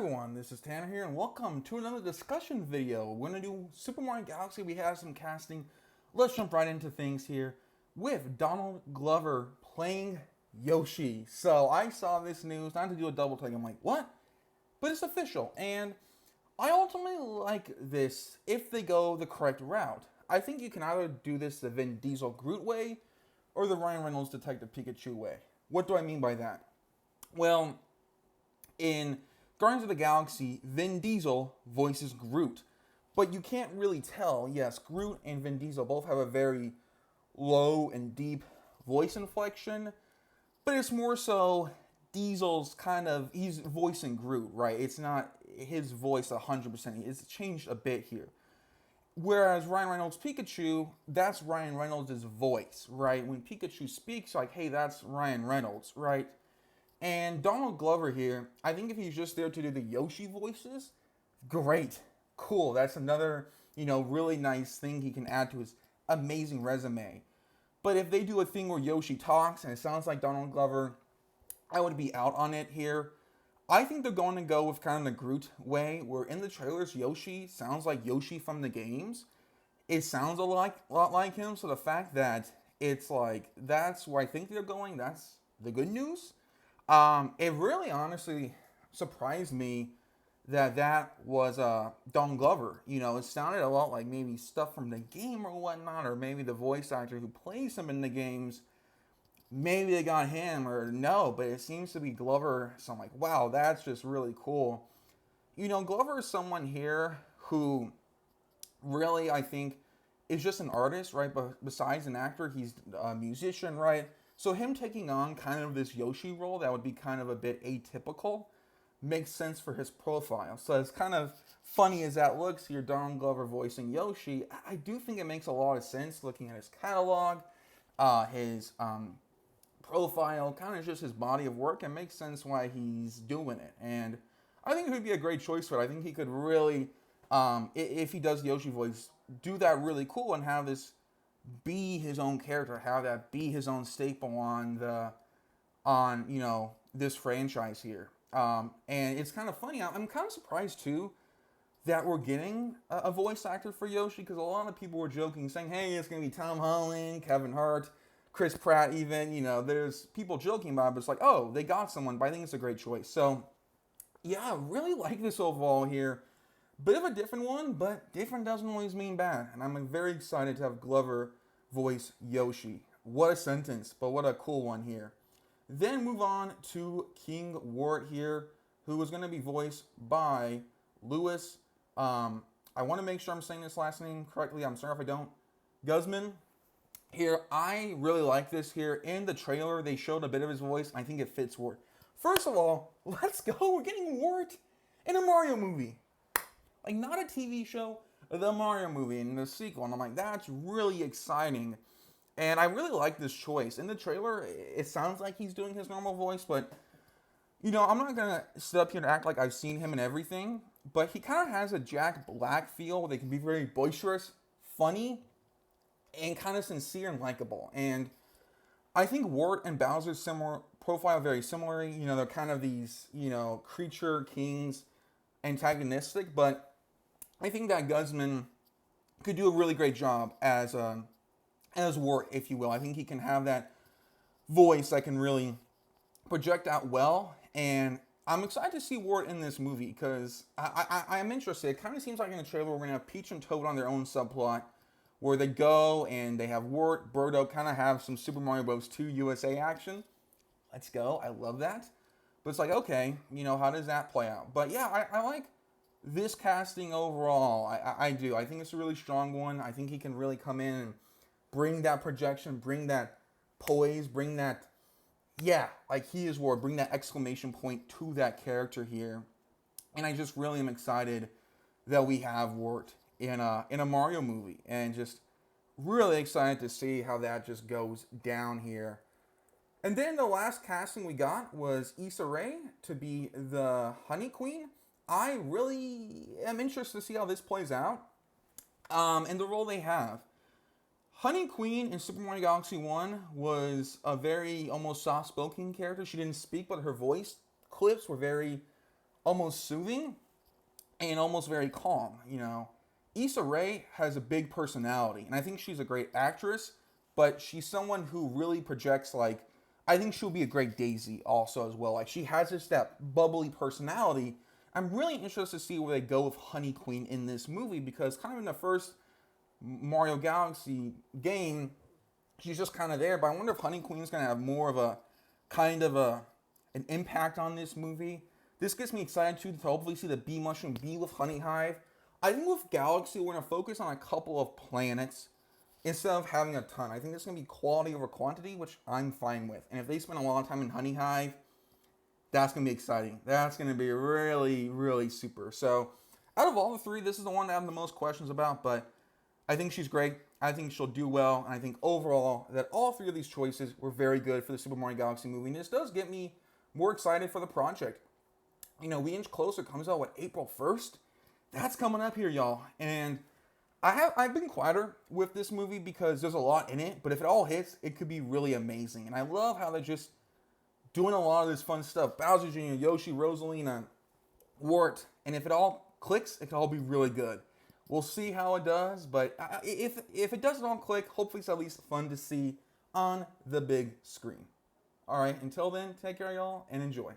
everyone, this is Tanner here, and welcome to another discussion video. We're going to do Super Mario Galaxy. We have some casting. Let's jump right into things here with Donald Glover playing Yoshi. So I saw this news, not to do a double take, I'm like, what? But it's official, and I ultimately like this if they go the correct route. I think you can either do this the Vin Diesel Groot way or the Ryan Reynolds Detective Pikachu way. What do I mean by that? Well, in Guardians of the Galaxy, Vin Diesel voices Groot. But you can't really tell. Yes, Groot and Vin Diesel both have a very low and deep voice inflection. But it's more so Diesel's he's voicing Groot, right? It's not his voice 100%. It's changed a bit here. Whereas Ryan Reynolds' Pikachu, that's Ryan Reynolds' voice, right? When Pikachu speaks, like, hey, that's Ryan Reynolds, right? And Donald Glover here, I think if he's just there to do the Yoshi voices, great, cool. That's another, really nice thing he can add to his amazing resume. But if they do a thing where Yoshi talks and it sounds like Donald Glover, I would be out on it here. I think they're going to go with kind of the Groot way, where in the trailers, Yoshi sounds like Yoshi from the games. It sounds a lot like him, so the fact that it's like, that's where I think they're going, that's the good news. It really honestly surprised me that was Don Glover. It sounded a lot like maybe stuff from the game or whatnot, or maybe the voice actor who plays him in the games. Maybe they got him or no, but it seems to be Glover. So I'm like, wow, that's just really cool. Glover is someone here who really, I think, is just an artist, right? But besides an actor, he's a musician, right? So him taking on kind of this Yoshi role that would be kind of a bit atypical makes sense for his profile. So as kind of funny as that looks here, Donald Glover voicing Yoshi, I do think it makes a lot of sense looking at his catalog, his profile, kind of just his body of work. It makes sense why he's doing it. And I think it would be a great choice for it. I think he could really, if he does the Yoshi voice, do that really cool and have this be his own character, have that be his own staple on this franchise here. And it's kind of funny. I'm kind of surprised too that we're getting a voice actor for Yoshi, because a lot of people were joking, saying, "Hey, it's gonna be Tom Holland, Kevin Hart, Chris Pratt." Even there's people joking about it, but it's like, oh, they got someone. But I think it's a great choice. So yeah, I really like this overall here. Bit of a different one, but different doesn't always mean bad. And I'm very excited to have Glover voice Yoshi. What a sentence, but what a cool one here. Then move on to King Wart here, who is going to be voiced by Louis. I want to make sure I'm saying this last name correctly. I'm sorry if I don't. Guzman. Here, I really like this here. In the trailer, they showed a bit of his voice. I think it fits Wart. First of all, let's go. We're getting Wart in a Mario movie. Like, not a TV show, the Mario movie and the sequel. And I'm like, that's really exciting. And I really like this choice. In the trailer, it sounds like he's doing his normal voice, but, I'm not going to sit up here and act like I've seen him in everything. But he kind of has a Jack Black feel. They can be very boisterous, funny, and kind of sincere and likable. And I think Wart and Bowser's similar profile, very similar. They're kind of these, creature kings, antagonistic, but I think that Guzman could do a really great job as Wart, if you will. I think he can have that voice that can really project out well, and I'm excited to see Wart in this movie because I'm interested. It kind of seems like in the trailer we're going to have Peach and Toad on their own subplot where they go and they have Wart, Birdo kind of have some Super Mario Bros. 2 USA action. Let's go. I love that. But it's like, okay, how does that play out? But yeah, I like this casting overall. I do. I think it's a really strong one. I think he can really come in and bring that projection, bring that poise, bring that, like he is Wart, bring that exclamation point to that character here. And I just really am excited that we have Wart in a Mario movie, and just really excited to see how that just goes down here. And then the last casting we got was Issa Rae to be the Honey Queen. I really am interested to see how this plays out, and the role they have. Honey Queen in Super Mario Galaxy 1 was a very almost soft-spoken character. She didn't speak, but her voice clips were very almost soothing and almost very calm. You know, Issa Rae has a big personality, and I think she's a great actress, but she's someone who really projects, like, I think she'll be a great Daisy also as well. Like, she has just that bubbly personality. I'm really interested to see where they go with Honey Queen in this movie, because kind of in the first Mario Galaxy game, she's just kind of there. But I wonder if Honey Queen's going to have more of a kind of an impact on this movie. This gets me excited too to hopefully see the Bee Mushroom Bee with Honey Hive. I think with Galaxy, we're going to focus on a couple of planets instead of having a ton. I think this is going to be quality over quantity, which I'm fine with. And if they spend a lot of time in Honey Hive, that's going to be exciting. That's going to be really, really super. So out of all the three, this is the one I have the most questions about, but I think she's great. I think she'll do well. And I think overall that all three of these choices were very good for the Super Mario Galaxy movie. And this does get me more excited for the project. You know, We Inch Closer comes out, what, April 1st? That's coming up here, y'all. And I've been quieter with this movie because there's a lot in it. But if it all hits, it could be really amazing. And I love how they're just doing a lot of this fun stuff. Bowser Jr., Yoshi, Rosalina, Wart. And if it all clicks, it could all be really good. We'll see how it does. But if it doesn't all click, hopefully it's at least fun to see on the big screen. All right, until then, take care, y'all, and enjoy.